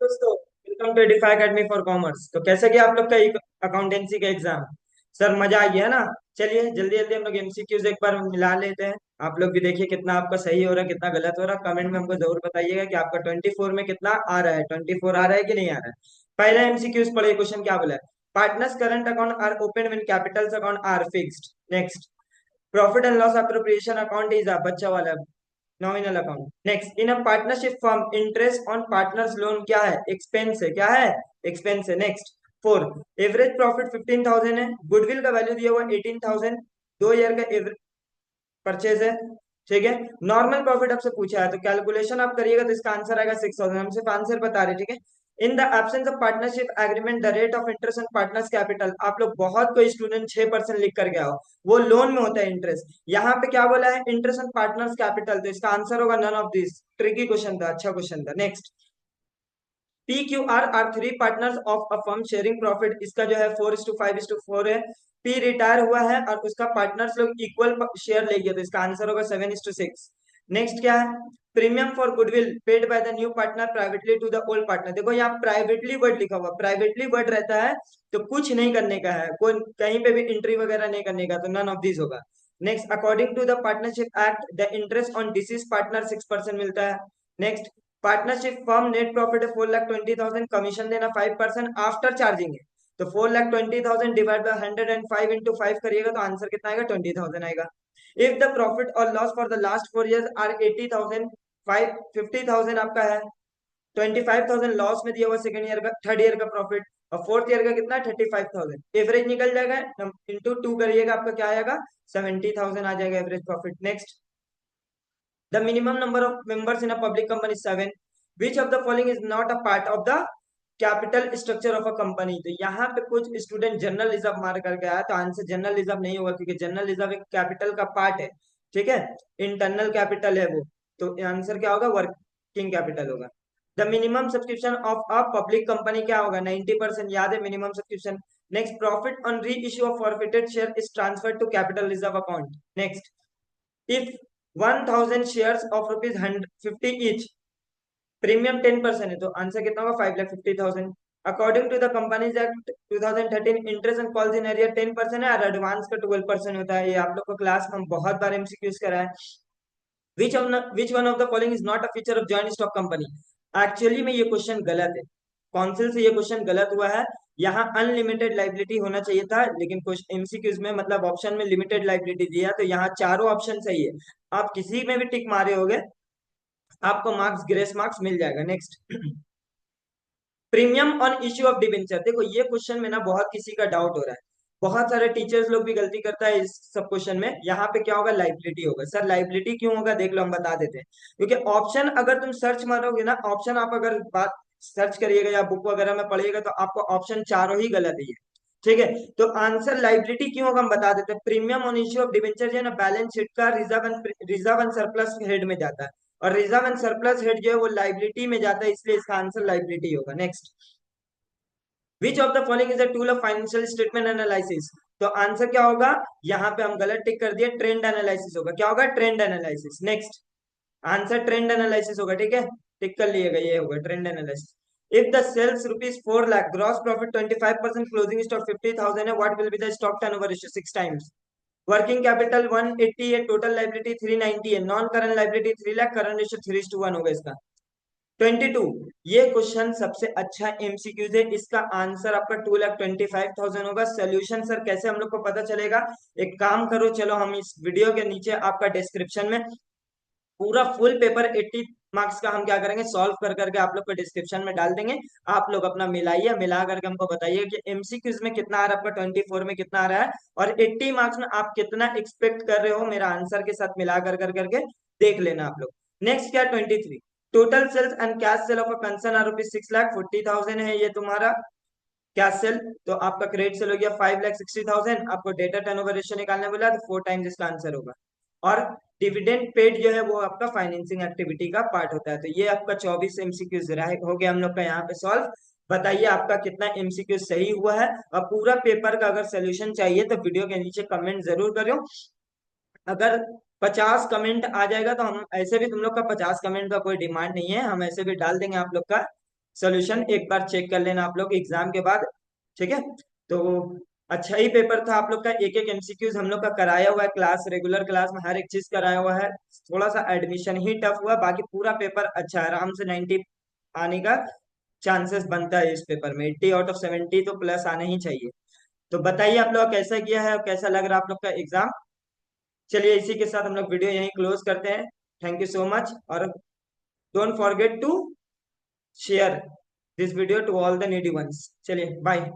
दोस्तों, welcome to Edify Academy for commerce. तो कैसे गया आप लोग का अकाउंटेंसी का एग्जाम? सर मजा आ गया ना? चलिए जल्दी जल्दी हम लोग एमसीक्यूज एक बार मिला लेते हैं। आप लोग भी देखिए कितना आपका सही हो रहा है, कितना गलत हो रहा है। कमेंट में हमको जरूर बताइएगा कि आपका 24 में कितना आ रहा है, 24 आ रहा है कि नहीं आ रहा है। पहला एमसीक्यूज पढ़िए, क्वेश्चन क्या बोला है। Partners current account are open when capitals account are fixed. Next, profit and loss appropriation account is a बच्चा वाला nominal account. Next, in a partnership firm interest on partners loan क्या है? Expense है। क्या है? एक्सपेंस है। Next, four, average profit 15,000 है, goodwill का वैल्यू दिया हुआ 18,000, 2 ईयर का परचेज है। ठीक है, नॉर्मल प्रॉफिट आपसे पूछा है तो कैलकुलेशन आप करिएगा तो इसका आंसर आएगा 6,000। हम सिर्फ आंसर बता रहे हैं, ठीक है। In the absence of partnership agreement the rate of interest on partners capital. आप लोग बहुत कोई स्टूडेंट 6% लिख कर गया हो, वो लोन में होता है इंटरेस्ट। यहाँ पे क्या बोला है? इंटरेस्ट ऑन पार्टनर्स कैपिटल, तो इसका आंसर होगा none of this. Tricky question था, अच्छा क्वेश्चन था। Next, P Q R three partners of a firm sharing profit. इसका जो है 4:5:4 है। पी रिटायर हुआ है और उसका पार्टनर्स लोग इक्वल शेयर ले गए, तो इसका आंसर होगा 7:6। नेक्स्ट क्या है? Premium for goodwill paid by the new partner privately to the old partner. देखो यहाँ प्राइवेटली वर्ड लिखा हुआ, प्राइवेटली वर्ड रहता है तो कुछ नहीं करने का है, कोई कहीं पे भी एंट्री वगैरह नहीं करने का, तो नन ऑफ दिस होगा। Next, according to the partnership act the interest on deceased partner 6% मिलता है। Next, partnership firm net profit है 4,20,000, कमीशन देना 5% आफ्टर चार्जिंग है। तो 4,20,000 डिवाइड बाय 105 इंटू 5 करिएगा तो आंसर कितना आएगा? 20,000 आएगा। इफ द प्रॉफिट और loss for the last 4 years are 80,000, 50,000 आपका है, 25,000 लॉस में दिया हुआ सेकंड ईयर का, थर्ड ईयर का प्रॉफिट, और फोर्थ ईयर का कितना? 35,000। एवरेज निकल जाएगा, इंटू 2 करिएगा, आपका क्या आएगा? 70,000 आ जाएगा average profit. Next, the minimum number of members in a public company is 7. Which of the following is not a part of the capital structure of a company? तो यहाँ पे कुछ स्टूडेंट जनरल रिजर्व मार करके आया, तो answer general reserve नहीं होगा क्योंकि जनरल रिजर्व एक कैपिटल का पार्ट है। ठीक है, इंटरनल कैपिटल है वो, तो आंसर क्या होगा? वर्किंग कैपिटल होगा। The minimum subscription of a public company क्या होगा? 90%, याद है minimum subscription. Next, profit on re issue of forfeited share is transfer to capital reserve account. Next, if 1,000 shares of rupees 150 each, premium 10% है तो answer कितना होगा? 5,50,000। According to the companies act 2013, interest and calls in arrear 10% है और advance का 12% होता है। ये आप लोग को क्लास में हम बहुत बार एमसीक्यूज करा है। Which one of the following is not a feature of joint stock company? Actually में ये क्वेश्चन गलत है। कौंसिल से ये क्वेश्चन गलत हुआ है। यहाँ अनलिमिटेड लाइबिलिटी होना चाहिए था, लेकिन कुछ एमसीक्यूज में मतलब ऑप्शन में लिमिटेड लाइबिलिटी दिया, तो यहाँ चारों ऑप्शन सही है। आप किसी में भी टिक मारे होगे, आपको मार्क्स, ग्रेस मार्क्स मिल जाएगा। Next, premium on issue of debenture. देखो ये क्वेश्चन में ना बहुत किसी का डाउट हो रहा है, बहुत सारे टीचर्स लोग भी गलती करता है इस सब क्वेश्चन में। यहाँ पे क्या होगा? लाइबिलिटी होगा। सर लाइबिलिटी क्यों होगा? देख लो, हम बता देते हैं। क्योंकि ऑप्शन अगर तुम सर्च मारोगे ना, ऑप्शन आप अगर बात सर्च करिएगा या बुक वगैरह में पढ़िएगा तो आपको ऑप्शन चारों ही गलत ही है। ठीक है, तो आंसर लाइबिलिटी क्यों होगा हम बता देते हैं। Premium on issue of debenture जो है ना, बैलेंस शीट का रिजर्व एंड सरप्लस हेड में जाता है, और रिजर्व एंड सरप्लस हेड जो है वो लाइबिलिटी में जाता है, इसलिए इसका आंसर लाइबिलिटी होगा। Next, which of the following is a tool of financial statement analysis? तो आंसर क्या होगा? यहाँ पे हम गलत टिक कर दिए, ट्रेंड एनालिसिस होगा। क्या होगा? Trend analysis. Next, answer trend analysis होगा। ठीक है, टिक कर लिएगा, ये होगा trend analysis. If the sales rupees 4 lakh, gross profit 25%, closing stock 50,000 है, what will be the stock turnover ratio? 6 times. Working capital 180 है, टोटल लाइबिलिटी 390 है, non current liability 3 lakh, current ratio 3:1 होगा इसका। 22, ये क्वेश्चन सबसे अच्छा एमसीक्यूज है, इसका आंसर आपका 2,25,000 होगा। सोल्यूशन सर कैसे हम लोग को पता चलेगा? एक काम करो, चलो हम इस वीडियो के नीचे आपका डिस्क्रिप्शन में पूरा फुल पेपर 80 मार्क्स का हम क्या करेंगे, सॉल्व कर करके आप लोग को डिस्क्रिप्शन में डाल देंगे। आप लोग अपना मिलाइए, मिला करके हमको बताइए कि एमसीक्यूज में कितना आ रहा है आपका, 24 में कितना आ रहा है, और 80 मार्क्स में आप कितना एक्सपेक्ट कर रहे हो मेरा आंसर के साथ मिला कर करके देख लेना आप लोग। नेक्स्ट क्या? 23, total sales and cash sale of a concern are rupees 6,40,000 है ये तुम्हारा कैश सेल। तो आपका क्रेडिट सेल हो गया 5,60,000। आपको डेटा टर्नओवर रेशियो निकालने बोला तो 4 टाइम्स इसका आंसर होगा। और डिविडेंड पेड जो है वो आपका फाइनेंसिंग एक्टिविटी का पार्ट होता है। तो ये आपका 24 एमसीक्यूज हो गया हम लोग का यहाँ पे सॉल्व। बताइए आपका कितना एमसीक्यू सही हुआ है, और पूरा पेपर का अगर सोल्यूशन चाहिए तो वीडियो के नीचे कमेंट जरूर करो। अगर 50 कमेंट आ जाएगा तो हम ऐसे भी, तुम लोग का 50 कमेंट का कोई डिमांड नहीं है, हम ऐसे भी डाल देंगे आप लोग का सोल्यूशन एक बार चेक कर लेना आप लोग एग्जाम के बाद। ठीक है। तो अच्छा ही पेपर था आप लोग का, एक एक एमसीक्यूज हम लोग का कराया हुआ है, क्लास रेगुलर क्लास में हर एक चीज कराया हुआ है। थोड़ा सा एडमिशन ही टफ हुआ, बाकी पूरा पेपर अच्छा है, आराम से 90 आने का चांसेस बनता है इस पेपर में। 80 आउट ऑफ 70 तो प्लस आने ही चाहिए। तो बताइए आप लोग कैसा किया है और कैसा लग रहा है आप लोग का एग्जाम। चलिए इसी के साथ हम लोग वीडियो यहीं क्लोज करते हैं। थैंक यू सो मच, और don't forget to share this video to all the needy ones. चलिए बाय।